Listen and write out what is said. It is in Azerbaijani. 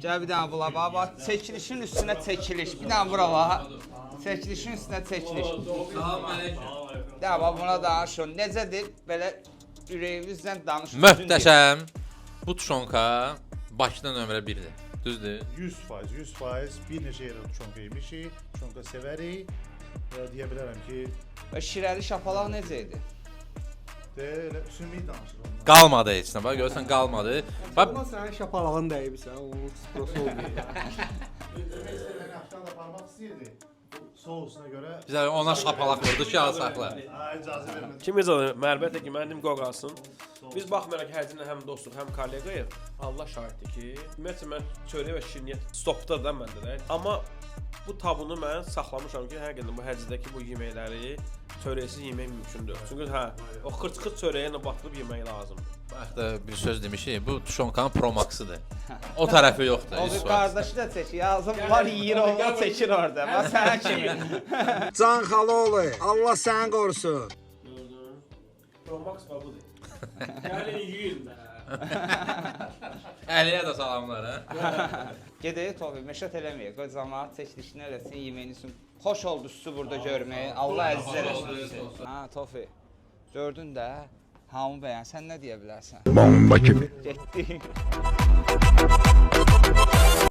Gəl bir dənə bula bax. Çəkilişin üstünə çəkiliş. Bir dənə bura bax. Çəkilişin üstünə çəkiliş. Salam əleykum. Də bax buna danışın. Necədir? Belə ürəyimizdən danışın. Möhtəşəm. Bu tuşonka Bakıda nömrə 1-dir. Düzdür? 100%, bir neçə yerə tuşonka yemişik, tuşonka severik və deyə bilərəm ki, Şirəli şapalaq necə idi? elə ümumi danışır ondan. Qalmadı heç nə. Bax görsən qalmadı. Bax Amma sənin şapalağın dəyibsən, onun sprosu olmuyor. Aftan da parmaq istəyirdi. Sousuna görə bizə ona şapalaq vurdu ki, al saxla. icazə vermədi. Kim yazır? Mərbətə ki, mənim qoqasın. Biz baxmayaraq hərcinlə həm dostuq, həm kolleqayıq. Allah şahiddir ki, ümumiyyətlə mən çörək və şirniyyət stopda da məndə də. Amma bu tabunu mən saxlamışam ki, həqiqətən bu həcizdəki bu yeməkləri çörəksiz yemək mümkündür. Çünki o xırç-xırç çörəyə ilə batırıb yemək lazımdır. Bax da bir söz demişik, bu tuşonkanın Pro Max-ıdır. O tərəfi yoxdur. O bir qardaşı da çək. Yazım var yeyir onu çəkir orada. Bax sənə kimi. Can Xaloğlu, Allah səni qorusun. Gördün? Promax var budur. Gəlin yiyin də. Əliyə də salamlar, hə? Gedək Tofi, məşət eləməyək. Qoy cəmaət çəkilişini eləsin, yeməyini üçün. Xoş oldu sizi burada görməyə. Allah əziz eləsin. Ha Tofi. Gördün də, hamı bəyən. Sən nə deyə bilərsən? Bomba kimi. Getdik.